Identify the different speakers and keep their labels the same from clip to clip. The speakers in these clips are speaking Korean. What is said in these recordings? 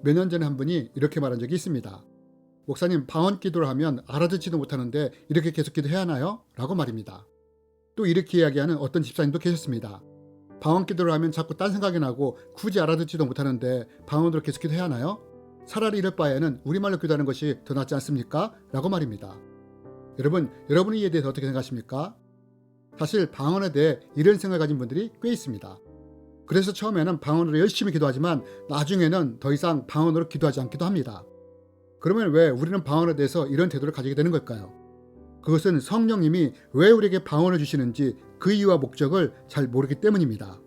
Speaker 1: 몇 년 전에 한 분이 이렇게 말한 적이 있습니다. 목사님, 방언 기도를 하면 알아듣지도 못하는데 이렇게 계속 기도해야 하나요? 라고 말입니다. 또 이렇게 이야기하는 어떤 집사님도 계셨습니다. 방언 기도를 하면 자꾸 딴 생각이 나고 굳이 알아듣지도 못하는데 방언으로 계속 기도해야 하나요? 차라리 이럴 바에는 우리말로 기도하는 것이 더 낫지 않습니까? 라고 말입니다. 여러분은 이에 대해서 어떻게 생각하십니까? 사실 방언에 대해 이런 생각을 가진 분들이 꽤 있습니다. 그래서 처음에는 방언으로 열심히 기도하지만 나중에는 더 이상 방언으로 기도하지 않기도 합니다. 그러면 왜 우리는 방언에 대해서 이런 태도를 가지게 되는 걸까요? 그것은 성령님이 왜 우리에게 방언을 주시는지 그 이유와 목적을 잘 모르기 때문입니다.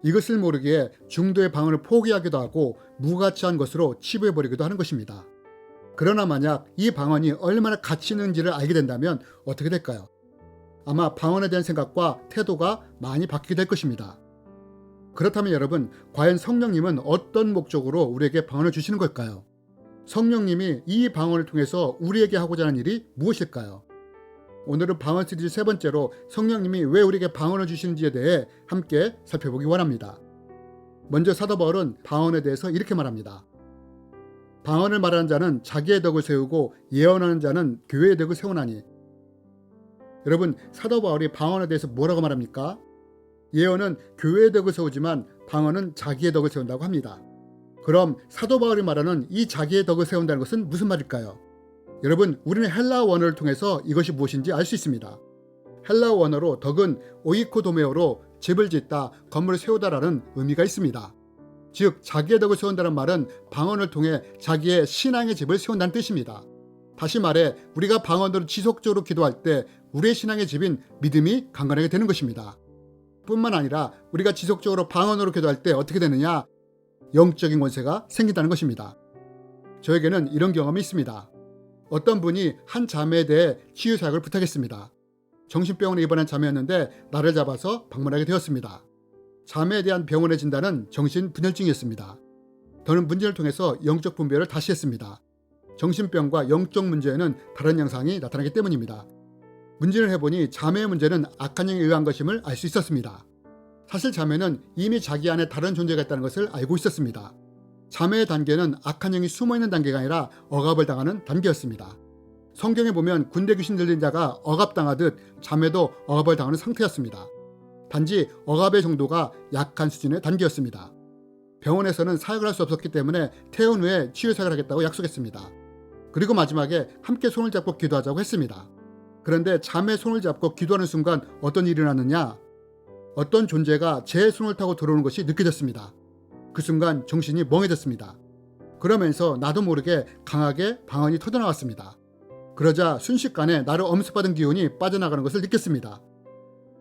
Speaker 1: 이것을 모르기에 중도의 방언을 포기하기도 하고 무가치한 것으로 치부해버리기도 하는 것입니다. 그러나 만약 이 방언이 얼마나 가치 있는지를 알게 된다면 어떻게 될까요? 아마 방언에 대한 생각과 태도가 많이 바뀌게 될 것입니다. 그렇다면 여러분, 과연 성령님은 어떤 목적으로 우리에게 방언을 주시는 걸까요? 성령님이 이 방언을 통해서 우리에게 하고자 하는 일이 무엇일까요? 오늘은 방언 시리즈 세 번째로 성령님이 왜 우리에게 방언을 주시는지에 대해 함께 살펴보기 원합니다. 먼저 사도 바울은 방언에 대해서 이렇게 말합니다. 방언을 말하는 자는 자기의 덕을 세우고 예언하는 자는 교회의 덕을 세우나니. 여러분, 사도 바울이 방언에 대해서 뭐라고 말합니까? 예언은 교회의 덕을 세우지만 방언은 자기의 덕을 세운다고 합니다. 그럼 사도 바울이 말하는 이 자기의 덕을 세운다는 것은 무슨 말일까요? 여러분, 우리는 헬라어 원어를 통해서 이것이 무엇인지 알 수 있습니다. 헬라어 원어로 덕은 오이코도메오로 집을 짓다, 건물을 세우다라는 의미가 있습니다. 즉 자기의 덕을 세운다는 말은 방언을 통해 자기의 신앙의 집을 세운다는 뜻입니다. 다시 말해 우리가 방언으로 지속적으로 기도할 때 우리의 신앙의 집인 믿음이 강건하게 되는 것입니다. 뿐만 아니라 우리가 지속적으로 방언으로 기도할 때 어떻게 되느냐? 영적인 권세가 생긴다는 것입니다. 저에게는 이런 경험이 있습니다. 어떤 분이 한 자매에 대해 치유 사역을 부탁했습니다. 정신병원에 입원한 자매였는데 나를 잡아서 방문하게 되었습니다. 자매에 대한 병원의 진단은 정신분열증이었습니다. 저는 문제를 통해서 영적 분별을 다시 했습니다. 정신병과 영적 문제에는 다른 양상이 나타나기 때문입니다. 문제를 해보니 자매의 문제는 악한 영에 의한 것임을 알 수 있었습니다. 사실 자매는 이미 자기 안에 다른 존재가 있다는 것을 알고 있었습니다. 자매의 단계는 악한 영이 숨어있는 단계가 아니라 억압을 당하는 단계였습니다. 성경에 보면 군대 귀신 들린 자가 억압당하듯 자매도 억압을 당하는 상태였습니다. 단지 억압의 정도가 약한 수준의 단계였습니다. 병원에서는 사역을 할 수 없었기 때문에 퇴원 후에 치유 사역을 하겠다고 약속했습니다. 그리고 마지막에 함께 손을 잡고 기도하자고 했습니다. 그런데 자매의 손을 잡고 기도하는 순간 어떤 일이 일어났느냐? 어떤 존재가 제 손을 타고 들어오는 것이 느껴졌습니다. 그 순간 정신이 멍해졌습니다. 그러면서 나도 모르게 강하게 방언이 터져나왔습니다. 그러자 순식간에 나를 엄습받은 기운이 빠져나가는 것을 느꼈습니다.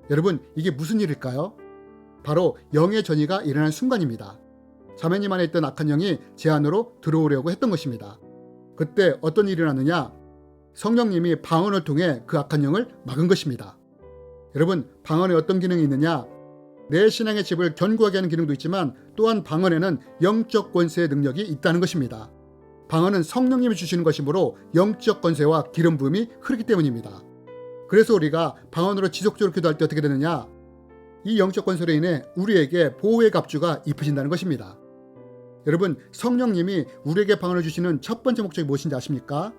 Speaker 1: 여러분, 이게 무슨 일일까요? 바로 영의 전이가 일어난 순간입니다. 자매님 안에 있던 악한 영이 제 안으로 들어오려고 했던 것입니다. 그때 어떤 일이 일어났느냐? 성령님이 방언을 통해 그 악한 영을 막은 것입니다. 여러분, 방언에 어떤 기능이 있느냐? 내 신앙의 집을 견고하게 하는 기능도 있지만 또한 방언에는 영적 권세의 능력이 있다는 것입니다. 방언은 성령님이 주시는 것이므로 영적 권세와 기름 부음이 흐르기 때문입니다. 그래서 우리가 방언으로 지속적으로 기도할 때 어떻게 되느냐? 이 영적 권세로 인해 우리에게 보호의 갑주가 입혀진다는 것입니다. 여러분, 성령님이 우리에게 방언을 주시는 첫 번째 목적이 무엇인지 아십니까?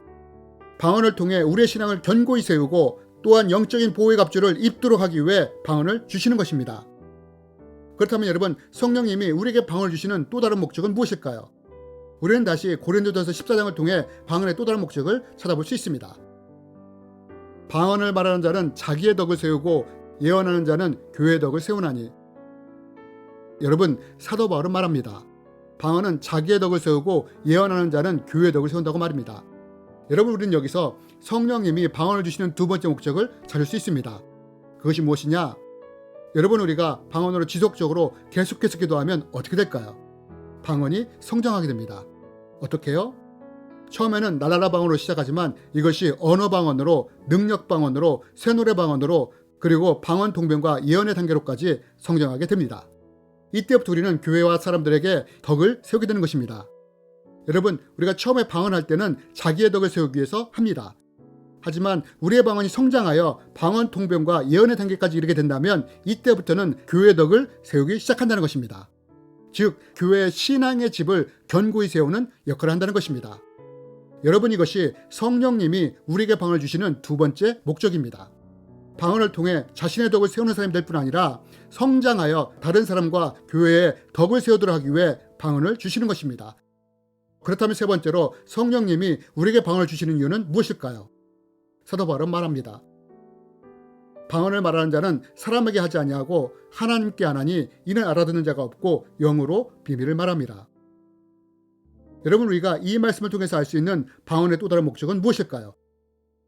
Speaker 1: 방언을 통해 우리의 신앙을 견고히 세우고 또한 영적인 보호의 갑주를 입도록 하기 위해 방언을 주시는 것입니다. 그렇다면 여러분, 성령님이 우리에게 방언을 주시는 또 다른 목적은 무엇일까요? 우리는 다시 고린도전서 14장을 통해 방언의 또 다른 목적을 찾아볼 수 있습니다. 방언을 말하는 자는 자기의 덕을 세우고 예언하는 자는 교회의 덕을 세우나니. 여러분, 사도 바울은 말합니다. 방언은 자기의 덕을 세우고 예언하는 자는 교회의 덕을 세운다고 말입니다. 여러분, 우리는 여기서 성령님이 방언을 주시는 두 번째 목적을 찾을 수 있습니다. 그것이 무엇이냐? 여러분, 우리가 방언으로 지속적으로 계속해서 기도하면 어떻게 될까요? 방언이 성장하게 됩니다. 어떻게 해요? 처음에는 날라라 방언으로 시작하지만 이것이 언어 방언으로, 능력 방언으로, 새노래 방언으로, 그리고 방언 동변과 예언의 단계로까지 성장하게 됩니다. 이때부터 우리는 교회와 사람들에게 덕을 세우게 되는 것입니다. 여러분, 우리가 처음에 방언할 때는 자기의 덕을 세우기 위해서 합니다. 하지만 우리의 방언이 성장하여 방언 통변과 예언의 단계까지 이르게 된다면 이때부터는 교회의 덕을 세우기 시작한다는 것입니다. 즉 교회의 신앙의 집을 견고히 세우는 역할을 한다는 것입니다. 여러분, 이것이 성령님이 우리에게 방언을 주시는 두 번째 목적입니다. 방언을 통해 자신의 덕을 세우는 사람이 될 뿐 아니라 성장하여 다른 사람과 교회에 덕을 세우도록 하기 위해 방언을 주시는 것입니다. 그렇다면 세 번째로 성령님이 우리에게 방언을 주시는 이유는 무엇일까요? 사도 바울은 말합니다. 방언을 말하는 자는 사람에게 하지 아니하고 하나님께 하나니 이는 알아듣는 자가 없고 영으로 비밀을 말합니다. 여러분, 우리가 이 말씀을 통해서 알 수 있는 방언의 또 다른 목적은 무엇일까요?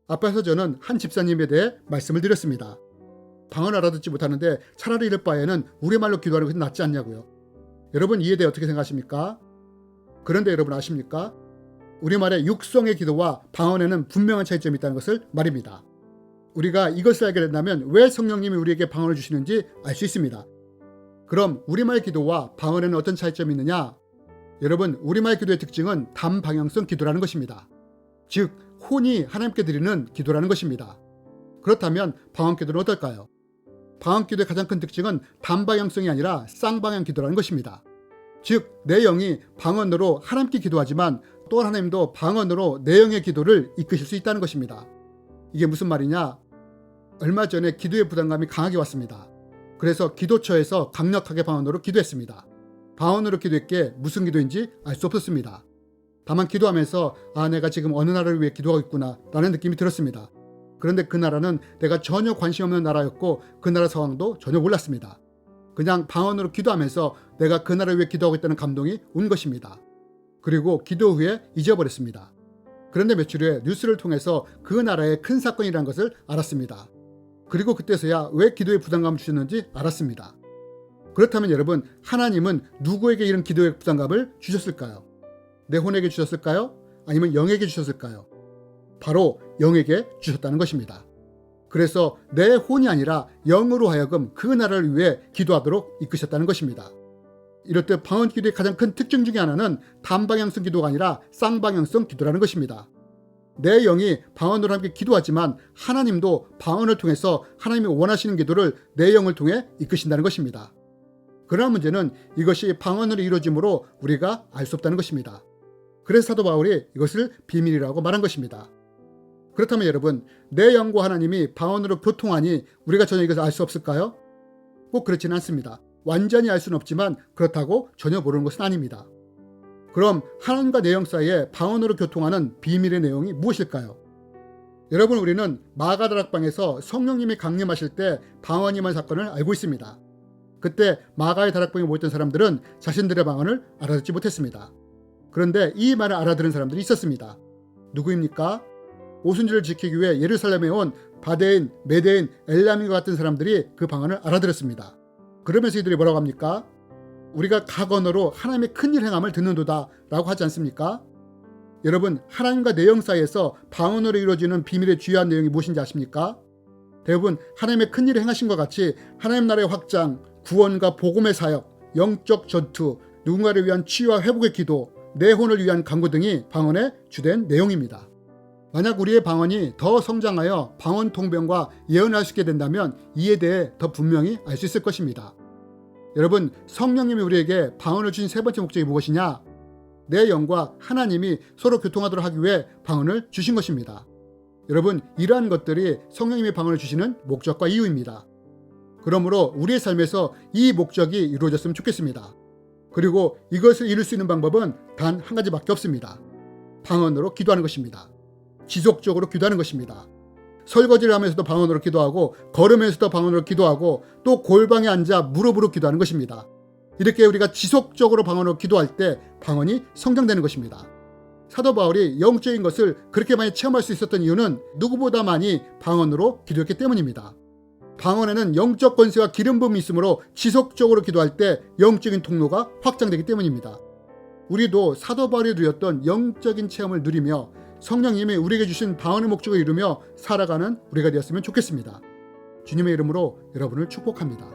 Speaker 1: 앞에서 저는 한 집사님에 대해 말씀을 드렸습니다. 방언을 알아듣지 못하는데 차라리 이럴 바에는 우리말로 기도하는 것이 낫지 않냐고요. 여러분, 이에 대해 어떻게 생각하십니까? 그런데 여러분 아십니까? 우리말의 육성의 기도와 방언에는 분명한 차이점이 있다는 것을 말입니다. 우리가 이것을 알게 된다면 왜 성령님이 우리에게 방언을 주시는지 알 수 있습니다. 그럼 우리말 기도와 방언에는 어떤 차이점이 있느냐? 여러분, 우리말 기도의 특징은 단방향성 기도라는 것입니다. 즉, 혼이 하나님께 드리는 기도라는 것입니다. 그렇다면 방언 기도는 어떨까요? 방언 기도의 가장 큰 특징은 단방향성이 아니라 쌍방향 기도라는 것입니다. 즉, 내 영이 방언으로 하나님께 기도하지만 또 하나님도 방언으로 내 영의 기도를 이끄실 수 있다는 것입니다. 이게 무슨 말이냐? 얼마 전에 기도의 부담감이 강하게 왔습니다. 그래서 기도처에서 강력하게 방언으로 기도했습니다. 방언으로 기도했기에 무슨 기도인지 알 수 없었습니다. 다만 기도하면서 내가 지금 어느 나라를 위해 기도하고 있구나 라는 느낌이 들었습니다. 그런데 그 나라는 내가 전혀 관심 없는 나라였고 그 나라 상황도 전혀 몰랐습니다. 그냥 방언으로 기도하면서 내가 그 나라를 위해 기도하고 있다는 감동이 온 것입니다. 그리고 기도 후에 잊어버렸습니다. 그런데 며칠 후에 뉴스를 통해서 그 나라의 큰 사건이라는 것을 알았습니다. 그리고 그때서야 왜 기도에 부담감을 주셨는지 알았습니다. 그렇다면 여러분, 하나님은 누구에게 이런 기도의 부담감을 주셨을까요? 내 혼에게 주셨을까요? 아니면 영에게 주셨을까요? 바로 영에게 주셨다는 것입니다. 그래서 내 혼이 아니라 영으로 하여금 그 나라를 위해 기도하도록 이끄셨다는 것입니다. 이럴 때 방언 기도의 가장 큰 특징 중에 하나는 단방향성 기도가 아니라 쌍방향성 기도라는 것입니다. 내 영이 방언으로 함께 기도하지만 하나님도 방언을 통해서 하나님이 원하시는 기도를 내 영을 통해 이끄신다는 것입니다. 그러나 문제는 이것이 방언으로 이루어짐으로 우리가 알 수 없다는 것입니다. 그래서 사도 바울이 이것을 비밀이라고 말한 것입니다. 그렇다면 여러분, 내 영과 하나님이 방언으로 교통하니 우리가 전혀 이것을 알 수 없을까요? 꼭 그렇지는 않습니다. 완전히 알 수는 없지만 그렇다고 전혀 모르는 것은 아닙니다. 그럼 하나님과 내 영 사이에 방언으로 교통하는 비밀의 내용이 무엇일까요? 여러분, 우리는 마가다락방에서 성령님이 강림하실 때 방언이 임한 사건을 알고 있습니다. 그때 마가의 다락방에 모였던 사람들은 자신들의 방언을 알아듣지 못했습니다. 그런데 이 말을 알아들은 사람들이 있었습니다. 누구입니까? 오순절을 지키기 위해 예루살렘에 온 바데인, 메데인, 엘람인과 같은 사람들이 그 방언을 알아들었습니다. 그러면서 이들이 뭐라고 합니까? 우리가 각 언어로 하나님의 큰일 행함을 듣는도다 라고 하지 않습니까? 여러분, 하나님과 내 영 사이에서 방언으로 이루어지는 비밀의 주요한 내용이 무엇인지 아십니까? 대부분 하나님의 큰일을 행하신 것 같이 하나님 나라의 확장, 구원과 복음의 사역, 영적 전투, 누군가를 위한 치유와 회복의 기도, 내 혼을 위한 간구 등이 방언의 주된 내용입니다. 만약 우리의 방언이 더 성장하여 방언 통변과 예언을 할 수 있게 된다면 이에 대해 더 분명히 알 수 있을 것입니다. 여러분, 성령님이 우리에게 방언을 주신 세 번째 목적이 무엇이냐? 내 영과 하나님이 서로 교통하도록 하기 위해 방언을 주신 것입니다. 여러분, 이러한 것들이 성령님이 방언을 주시는 목적과 이유입니다. 그러므로 우리의 삶에서 이 목적이 이루어졌으면 좋겠습니다. 그리고 이것을 이룰 수 있는 방법은 단 한 가지밖에 없습니다. 방언으로 기도하는 것입니다. 지속적으로 기도하는 것입니다. 설거지를 하면서도 방언으로 기도하고 걸으면서도 방언으로 기도하고 또 골방에 앉아 무릎으로 기도하는 것입니다. 이렇게 우리가 지속적으로 방언으로 기도할 때 방언이 성장되는 것입니다. 사도 바울이 영적인 것을 그렇게 많이 체험할 수 있었던 이유는 누구보다 많이 방언으로 기도했기 때문입니다. 방언에는 영적 권세와 기름 부음이 있으므로 지속적으로 기도할 때 영적인 통로가 확장되기 때문입니다. 우리도 사도 바울이 누렸던 영적인 체험을 누리며 성령님이 우리에게 주신 방언의 목적을 이루며 살아가는 우리가 되었으면 좋겠습니다. 주님의 이름으로 여러분을 축복합니다.